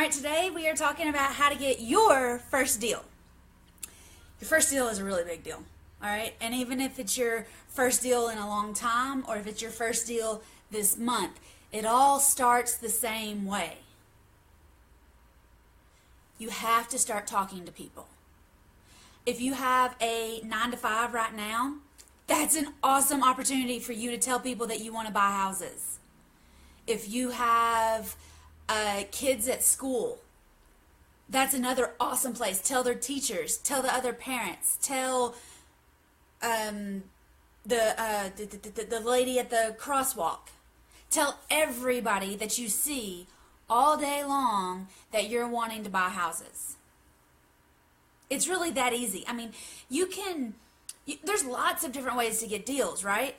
right, today we are talking about how to get your first deal. Your first deal is a really big deal, all right? And even if it's your first deal in a long time or if it's your first deal this month, it all starts the same way. You have to start talking to people. If you have a 9-to-5 right now, that's an awesome opportunity for you to tell people that you want to buy houses. If you have kids at school, that's another awesome place. Tell their teachers, tell the other parents, tell the lady at the crosswalk. Tell everybody that you see all day long that you're wanting to buy houses. It's really that easy. I mean, there's lots of different ways to get deals, right?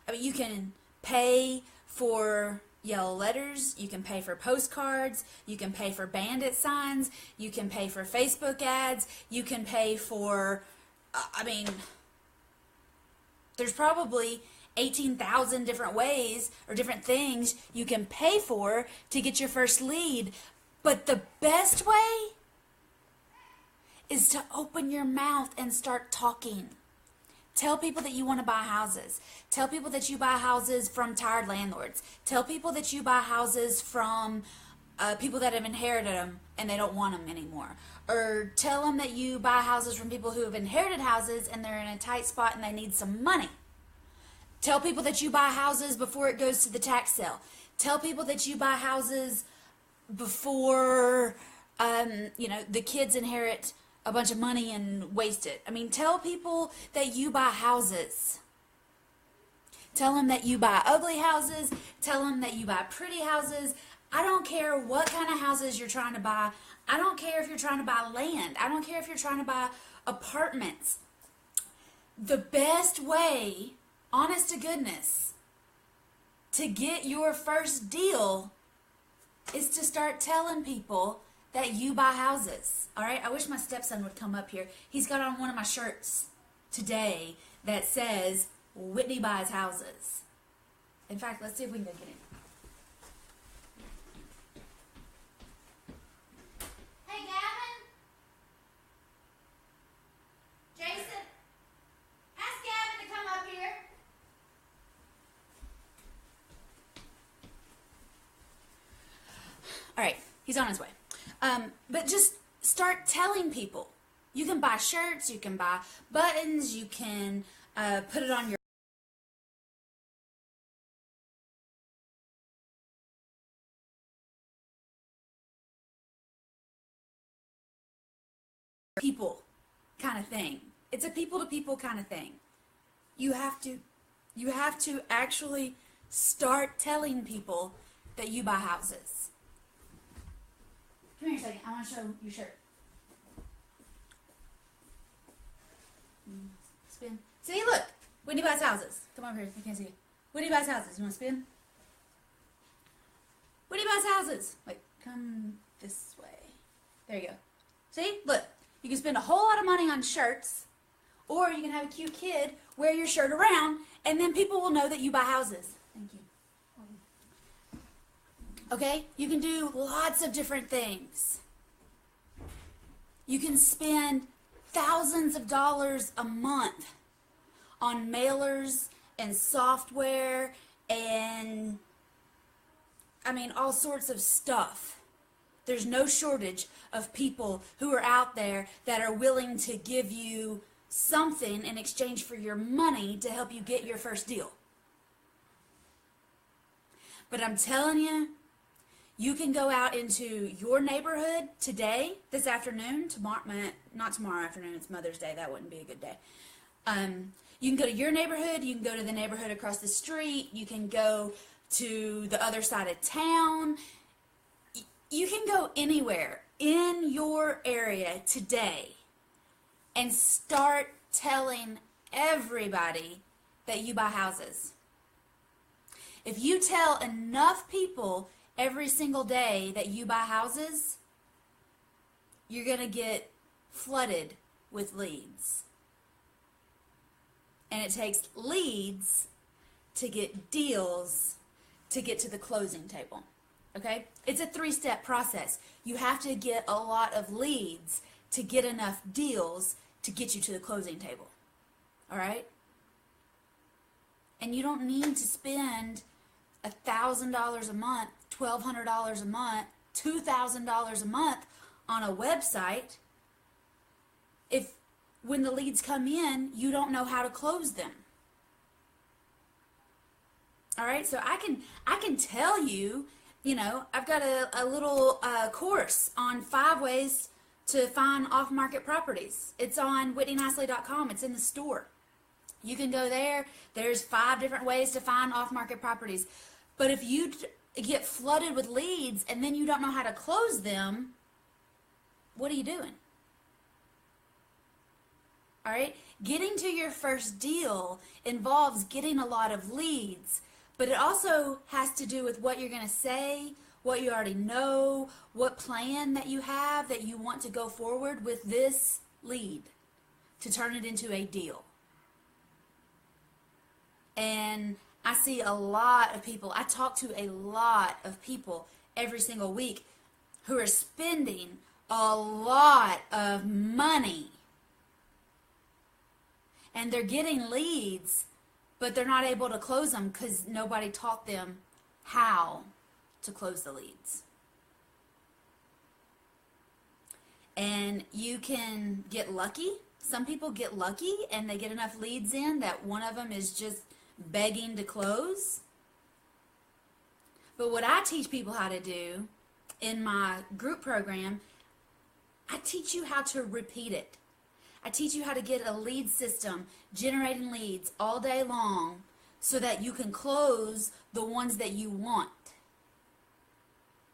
I mean, you can pay for yellow letters, you can pay for postcards, you can pay for bandit signs, you can pay for Facebook ads, you can pay for, there's probably 18,000 different ways or different things you can pay for to get your first lead. But the best way is to open your mouth and start talking. Tell people that you want to buy houses. Tell people that you buy houses from tired landlords. Tell people that you buy houses from people that have inherited them and they don't want them anymore. Or tell them that you buy houses from people who have inherited houses and they're in a tight spot and they need some money. Tell people that you buy houses before it goes to the tax sale. Tell people that you buy houses before, the kids inherit a bunch of money and waste it. I mean, tell people that you buy houses. Tell them that you buy ugly houses. Tell them that you buy pretty houses. I don't care what kind of houses you're trying to buy. I don't care if you're trying to buy land. I don't care if you're trying to buy apartments. The best way, honest to goodness, to get your first deal is to start telling people that you buy houses. All right? I wish my stepson would come up here. He's got on one of my shirts today that says, Whitney buys houses. In fact, let's see if we can go get him. Hey, Gavin? Jason? Ask Gavin to come up here. All right, he's on his way. But just start telling people. You can buy shirts, you can buy buttons, you can put it on your people kind of thing. It's a people-to-people kind of thing. You have to actually start telling people that you buy houses. Come here a second. I want to show your shirt. Spin. See, look. Whitney buys houses. Come over here. I can't see you. Whitney buys houses. You want to spin? Whitney buys houses. Wait, come this way. There you go. See? Look. You can spend a whole lot of money on shirts, or you can have a cute kid wear your shirt around, and then people will know that you buy houses. Thank you. Okay? You can do lots of different things. You can spend thousands of dollars a month on mailers and software and, all sorts of stuff. There's no shortage of people who are out there that are willing to give you something in exchange for your money to help you get your first deal. But I'm telling you, you can go out into your neighborhood today, this afternoon, not tomorrow afternoon, it's Mother's Day, that wouldn't be a good day. You can go to your neighborhood, you can go to the neighborhood across the street, you can go to the other side of town. You can go anywhere in your area today and start telling everybody that you buy houses. If you tell enough people every single day that you buy houses, you're going to get flooded with leads. And it takes leads to get deals to get to the closing table. Okay? It's a 3-step process. You have to get a lot of leads to get enough deals to get you to the closing table. All right? And you don't need to spend $1,000 a month, $1,200 a month, $2,000 a month on a website if when the leads come in, you don't know how to close them. All right, so I can tell you, I've got a little course on 5 ways to find off-market properties. It's on whitneynicely.com. It's in the store. You can go there. There's 5 different ways to find off-market properties. But if you get flooded with leads and then you don't know how to close them, what are you doing? All right? Getting to your first deal involves getting a lot of leads, but it also has to do with what you're going to say, what you already know, what plan that you have that you want to go forward with this lead to turn it into a deal. And I see a lot of people, I talk to a lot of people every single week who are spending a lot of money. And they're getting leads, but they're not able to close them because nobody taught them how to close the leads. And you can get lucky. Some people get lucky and they get enough leads in that one of them is just begging to close. But what I teach people how to do in my group program, I teach you how to repeat it. I teach you how to get a lead system, generating leads all day long so that you can close the ones that you want,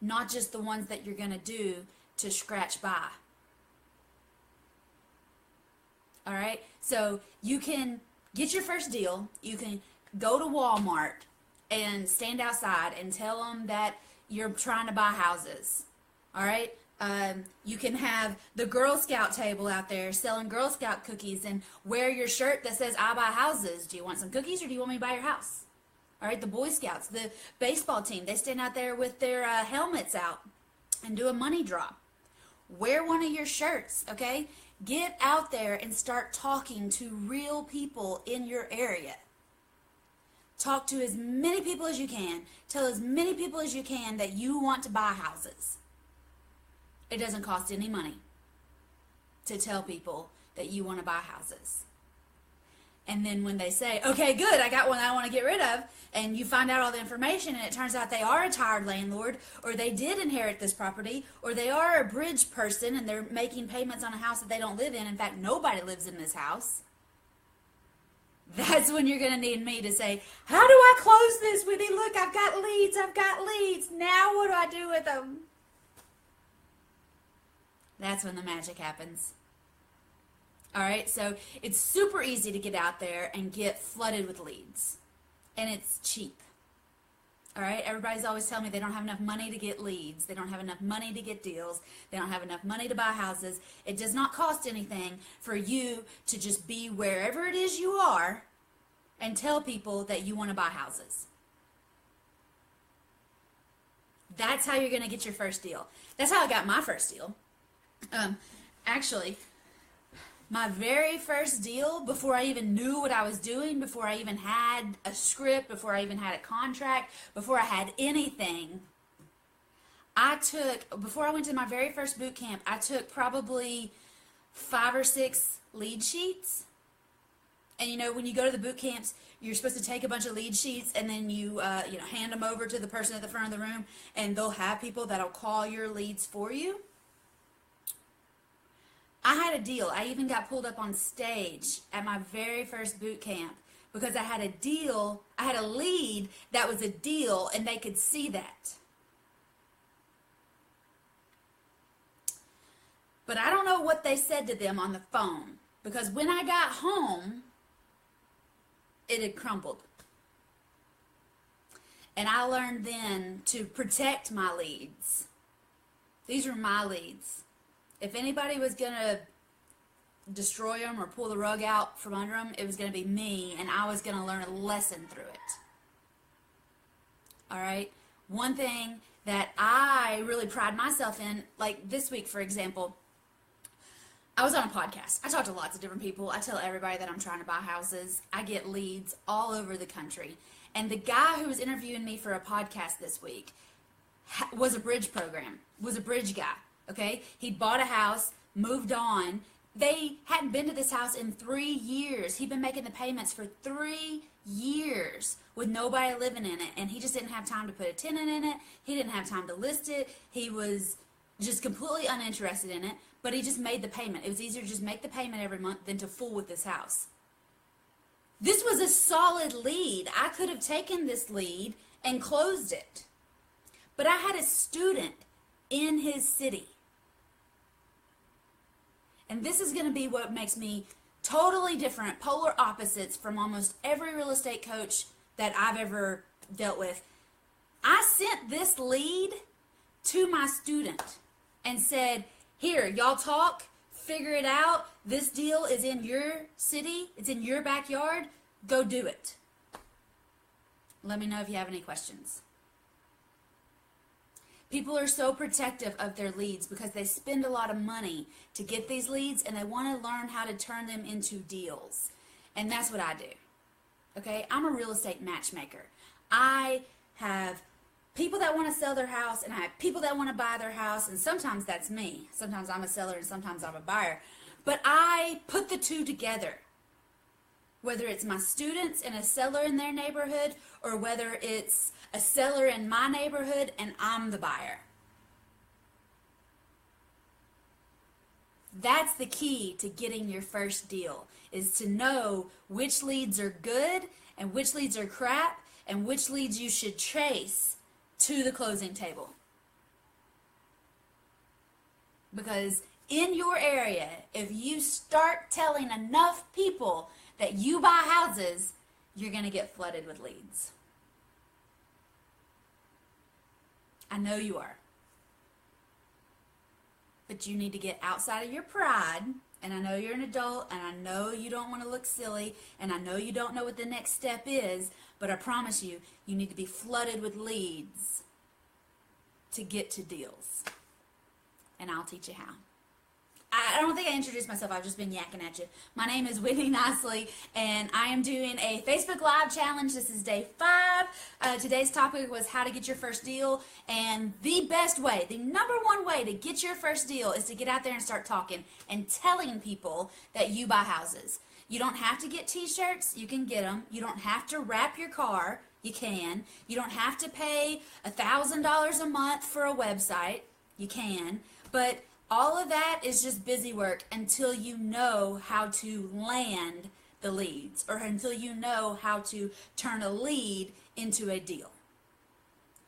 not just the ones that you're going to do to scratch by. All right? So you can get your first deal. You can go to Walmart and stand outside and tell them that you're trying to buy houses. All right? You can have the Girl Scout table out there selling Girl Scout cookies and wear your shirt that says, I buy houses. Do you want some cookies or do you want me to buy your house? All right, the Boy Scouts, the baseball team, they stand out there with their helmets out and do a money drop. Wear one of your shirts, okay? Get out there and start talking to real people in your area. Talk to as many people as you can. Tell as many people as you can that you want to buy houses. It doesn't cost any money to tell people that you want to buy houses. And then when they say, okay, good, I got one I want to get rid of, and you find out all the information and it turns out they are a tired landlord, or they did inherit this property, or they are a bridge person and they're making payments on a house that they don't live in. In fact, nobody lives in this house. That's when you're going to need me to say, how do I close this, Whitney? Look, I've got leads. Now what do I do with them? That's when the magic happens. All right, so it's super easy to get out there and get flooded with leads. And it's cheap. All right, everybody's always telling me they don't have enough money to get leads. They don't have enough money to get deals. They don't have enough money to buy houses. It does not cost anything for you to just be wherever it is you are and tell people that you want to buy houses. That's how you're going to get your first deal. That's how I got my first deal. Actually, my very first deal, before I even knew what I was doing, before I even had a script, before I even had a contract, before I had anything, before I went to my very first boot camp, I took probably 5 or 6 lead sheets. And when you go to the boot camps, you're supposed to take a bunch of lead sheets and then you hand them over to the person at the front of the room, and they'll have people that'll call your leads for you. I had a deal. I even got pulled up on stage at my very first boot camp because I had a deal. I had a lead that was a deal, and they could see that. But I don't know what they said to them on the phone, because when I got home, it had crumbled. And I learned then to protect my leads. These were my leads. If anybody was going to destroy them or pull the rug out from under them, it was going to be me, and I was going to learn a lesson through it. All right? One thing that I really pride myself in. Like this week, for example, I was on a podcast. I talk to lots of different people. I tell everybody that I'm trying to buy houses. I get leads all over the country. And the guy who was interviewing me for a podcast this week was a bridge guy, okay? He'd bought a house, moved on. They hadn't been to this house in 3 years. He'd been making the payments for 3 years with nobody living in it, and he just didn't have time to put a tenant in it. He didn't have time to list it. He was just completely uninterested in it, but he just made the payment. It was easier to just make the payment every month than to fool with this house. This was a solid lead. I could have taken this lead and closed it. But I had a student in his city. And this is going to be what makes me totally different, polar opposites from almost every real estate coach that I've ever dealt with. I sent this lead to my student and said, here, y'all talk, figure it out. This deal is in your city. It's in your backyard. Go do it. Let me know if you have any questions. People are so protective of their leads because they spend a lot of money to get these leads, and they want to learn how to turn them into deals. And that's what I do. Okay? I'm a real estate matchmaker. I have people that want to sell their house, and I have people that want to buy their house, and sometimes that's me. Sometimes I'm a seller and sometimes I'm a buyer. But I put the two together. Whether it's my students and a seller in their neighborhood, or whether it's a seller in my neighborhood and I'm the buyer. That's the key to getting your first deal, is to know which leads are good and which leads are crap and which leads you should chase to the closing table. Because in your area, if you start telling enough people that you buy houses, you're going to get flooded with leads. I know you are. But you need to get outside of your pride, and I know you're an adult, and I know you don't want to look silly, and I know you don't know what the next step is, but I promise you, you need to be flooded with leads to get to deals. And I'll teach you how. I don't think I introduced myself. I've just been yakking at you. My name is Whitney Nicely, and I am doing a Facebook Live challenge. This is day 5. Today's topic was how to get your first deal, and the best way, the number one way to get your first deal is to get out there and start talking and telling people that you buy houses. You don't have to get t-shirts. You can get them. You don't have to wrap your car. You can. You don't have to pay $1,000 a month for a website. You can. But all of that is just busy work until you know how to land the leads, or until you know how to turn a lead into a deal.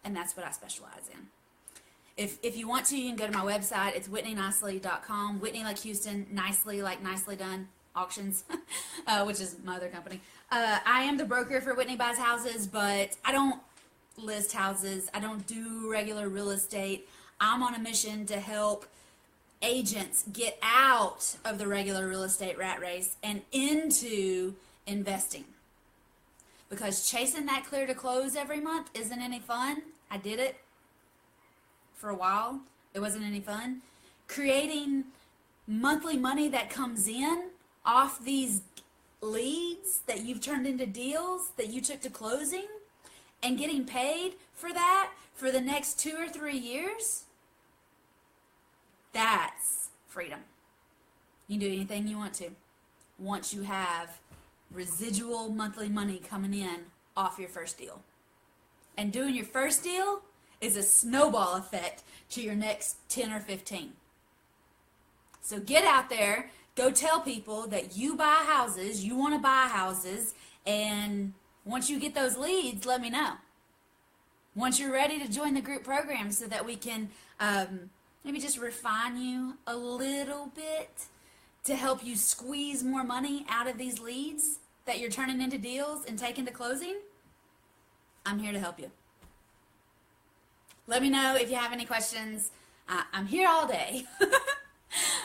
And that's what I specialize in. If you want to, you can go to my website. It's whitneynicely.com. Whitney like Houston, Nicely like Nicely Done Auctions, which is my other company. I am the broker for Whitney Buys Houses, but I don't list houses. I don't do regular real estate. I'm on a mission to help agents get out of the regular real estate rat race and into investing. Because chasing that clear to close every month isn't any fun. I did it for a while. It wasn't any fun. Creating monthly money that comes in off these leads that you've turned into deals that you took to closing, and getting paid for that for the next 2 or 3 years, that's freedom. You can do anything you want to once you have residual monthly money coming in off your first deal. And doing your first deal is a snowball effect to your next 10 or 15. So get out there, go tell people that you buy houses, you want to buy houses, and once you get those leads, let me know. Once you're ready to join the group program so that we can maybe just refine you a little bit to help you squeeze more money out of these leads that you're turning into deals and taking to closing, I'm here to help you. Let me know if you have any questions. I'm here all day.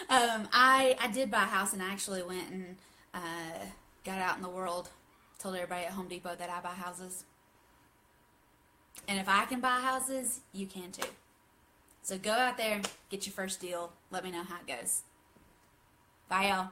I did buy a house, and I actually went and got out in the world, told everybody at Home Depot that I buy houses. And if I can buy houses, you can too. So go out there, get your first deal. Let me know how it goes. Bye, y'all.